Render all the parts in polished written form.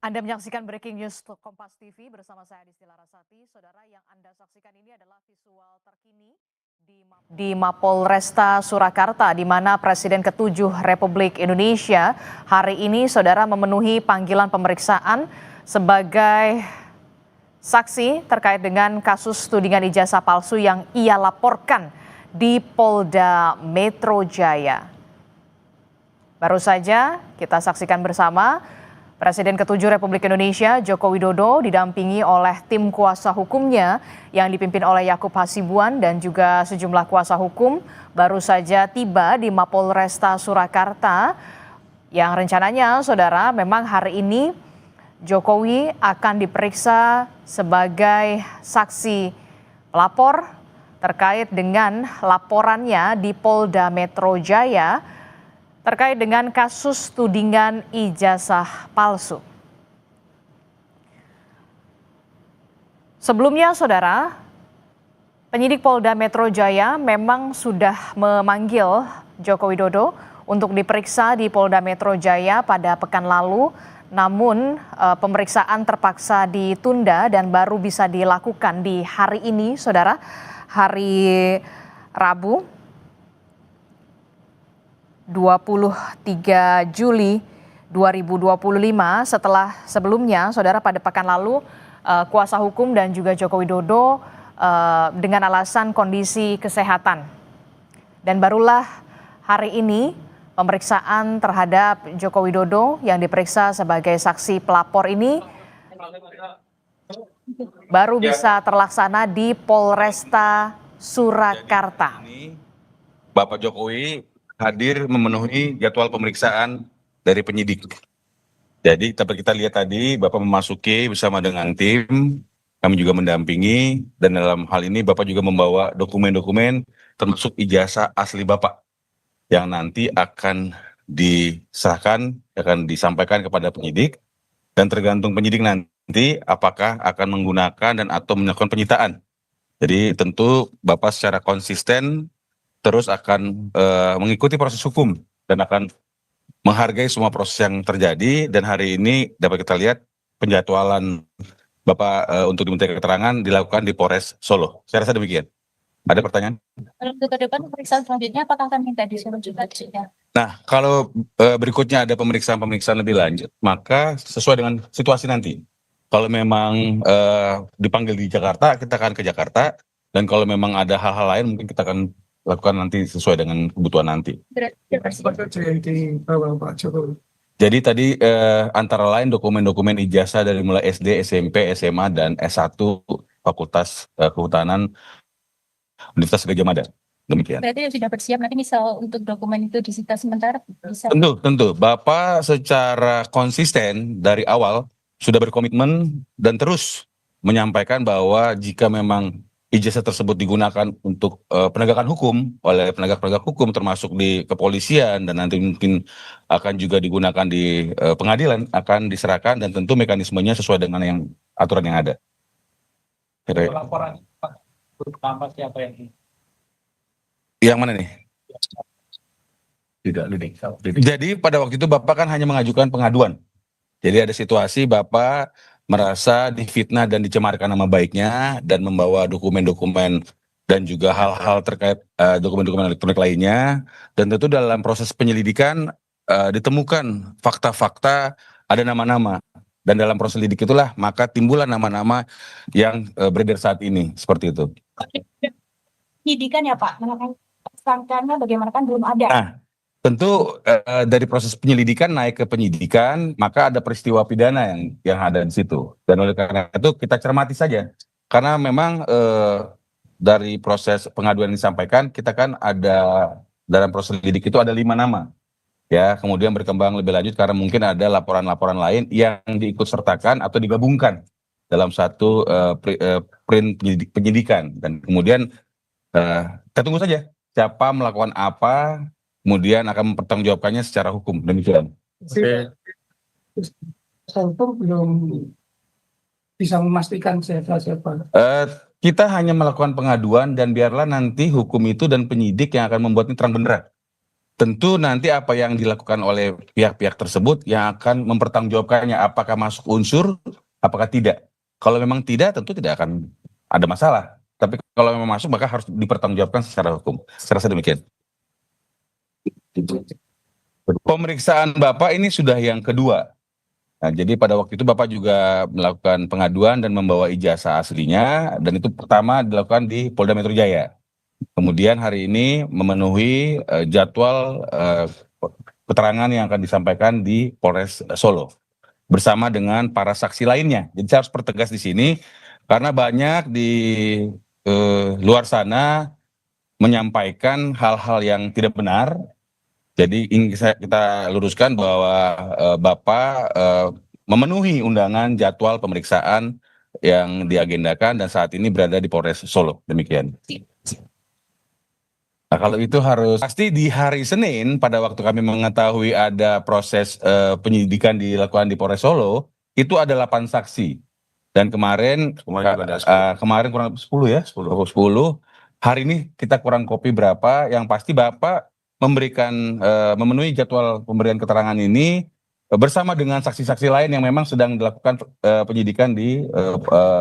Anda menyaksikan Breaking News Kompas TV bersama saya Adisti Larasati. Saudara, yang Anda saksikan ini adalah visual terkini di Mapolresta Surakarta, di mana Presiden ke-7 Republik Indonesia hari ini, saudara, memenuhi panggilan pemeriksaan sebagai saksi terkait dengan kasus tudingan ijazah palsu yang ia laporkan di Polda Metro Jaya. Baru saja kita saksikan bersama Presiden ke-7 Republik Indonesia Joko Widodo didampingi oleh tim kuasa hukumnya yang dipimpin oleh Yakub Hasibuan dan juga sejumlah kuasa hukum baru saja tiba di Mapolresta Surakarta yang rencananya, saudara, memang hari ini Jokowi akan diperiksa sebagai saksi pelapor terkait dengan laporannya di Polda Metro Jaya terkait dengan kasus tudingan ijazah palsu. Sebelumnya, saudara, penyidik Polda Metro Jaya memang sudah memanggil Joko Widodo untuk diperiksa di Polda Metro Jaya pada pekan lalu, namun pemeriksaan terpaksa ditunda dan baru bisa dilakukan di hari ini, saudara, hari Rabu 23 Juli 2025 setelah sebelumnya, saudara, pada pekan lalu kuasa hukum dan juga Joko Widodo dengan alasan kondisi kesehatan. Dan barulah hari ini pemeriksaan terhadap Joko Widodo yang diperiksa sebagai saksi pelapor ini baru bisa terlaksana di Polresta Surakarta. Bapak Jokowi hadir memenuhi jadwal pemeriksaan dari penyidik. Jadi kita lihat tadi Bapak memasuki bersama dengan tim, kami juga mendampingi, dan dalam hal ini Bapak juga membawa dokumen-dokumen termasuk ijazah asli Bapak yang nanti akan diserahkan, akan disampaikan kepada penyidik, dan tergantung penyidik nanti apakah akan menggunakan dan atau melakukan penyitaan. Jadi tentu Bapak secara konsisten terus akan mengikuti proses hukum dan akan menghargai semua proses yang terjadi, dan hari ini dapat kita lihat penjadwalan Bapak untuk diminta keterangan dilakukan di Polres Solo. Saya rasa demikian. Ada pertanyaan? Untuk ke depan pemeriksaan selanjutnya apakah akan minta di Solo juga? Nah, kalau berikutnya ada pemeriksaan lebih lanjut, maka sesuai dengan situasi nanti. Kalau memang dipanggil di Jakarta, kita akan ke Jakarta, dan kalau memang ada hal-hal lain mungkin kita akan lakukan nanti sesuai dengan kebutuhan nanti. Jadi tadi antara lain dokumen-dokumen ijazah dari mulai SD, SMP, SMA, dan S1 Fakultas Kehutanan Universitas Gadjah Mada. Demikian. Berarti sudah bersiap nanti misal untuk dokumen itu disita sementara bisa? Tentu. Bapak secara konsisten dari awal sudah berkomitmen dan terus menyampaikan bahwa jika memang ijazah tersebut digunakan untuk penegakan hukum oleh penegak-penegak hukum termasuk di kepolisian dan nanti mungkin akan juga digunakan di pengadilan, akan diserahkan dan tentu mekanismenya sesuai dengan yang aturan yang ada. Laporan pertama siapa yang mana nih? Tidak. Jadi pada waktu itu Bapak kan hanya mengajukan pengaduan. Jadi ada situasi Bapak merasa difitnah dan dicemarkan nama baiknya dan membawa dokumen-dokumen dan juga hal-hal terkait dokumen-dokumen elektronik lainnya, dan tentu dalam proses penyelidikan ditemukan fakta-fakta, ada nama-nama, dan dalam proses lidik itulah maka timbullah nama-nama yang beredar saat ini seperti itu. Penyidikan ya Pak, tersangkanya bagaimana kan belum ada. Nah, tentu dari proses penyelidikan naik ke penyidikan, maka ada peristiwa pidana yang ada di situ. Dan oleh karena itu kita cermati saja. Karena memang dari proses pengaduan yang disampaikan, kita kan ada dalam proses lidik itu ada 5 nama. Ya, kemudian berkembang lebih lanjut karena mungkin ada laporan-laporan lain yang diikut sertakan atau digabungkan dalam satu print penyidikan. Dan kemudian kita tunggu saja siapa melakukan apa, kemudian akan mempertanggungjawabkannya secara hukum. Demikian. Hukum belum bisa memastikan siapa. Kita hanya melakukan pengaduan dan biarlah nanti hukum itu dan penyidik yang akan membuat ini terang benderang. tentu nanti apa yang dilakukan oleh pihak-pihak tersebut yang akan mempertanggungjawabkannya, apakah masuk unsur, apakah tidak. Kalau memang tidak, tentu tidak akan ada masalah. Tapi kalau memang masuk, maka harus dipertanggungjawabkan secara hukum. Saya rasa demikian. Pemeriksaan Bapak ini sudah yang kedua. Nah, jadi pada waktu itu Bapak juga melakukan pengaduan dan membawa ijazah aslinya, dan itu pertama dilakukan di Polda Metro Jaya. Kemudian hari ini memenuhi jadwal keterangan yang akan disampaikan di Polres Solo bersama dengan para saksi lainnya. Jadi saya harus pertegas di sini karena banyak di luar sana menyampaikan hal-hal yang tidak benar. Jadi ingin kita luruskan bahwa Bapak memenuhi undangan jadwal pemeriksaan yang diagendakan dan saat ini berada di Polres Solo. Demikian. Nah, kalau itu harus pasti di hari Senin pada waktu kami mengetahui ada proses penyidikan dilakukan di Polres Solo, itu ada 8 saksi. Dan kemarin kemarin kurang 10 ya, 10. Hari ini kita kurang kopi berapa, yang pasti Bapak memberikan memenuhi jadwal pemberian keterangan ini bersama dengan saksi-saksi lain yang memang sedang dilakukan penyidikan di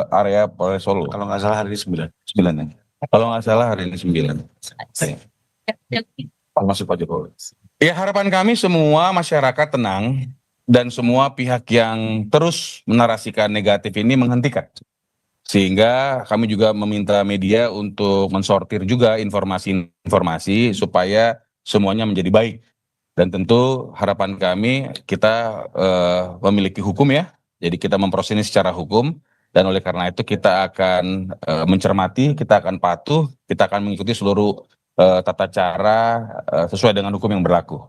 area Polres Solo. Kalau nggak salah hari ini 9 ya. Kalau nggak salah hari ini 9. Masuk Pak Jokowi. Ya, harapan kami semua masyarakat tenang dan semua pihak yang terus menarasikan negatif ini menghentikan. Sehingga kami juga meminta media untuk mensortir juga informasi-informasi supaya semuanya menjadi baik. Dan tentu harapan kami kita memiliki hukum ya. Jadi kita memproses ini secara hukum. Dan oleh karena itu kita akan mencermati, kita akan patuh, kita akan mengikuti seluruh tata cara sesuai dengan hukum yang berlaku.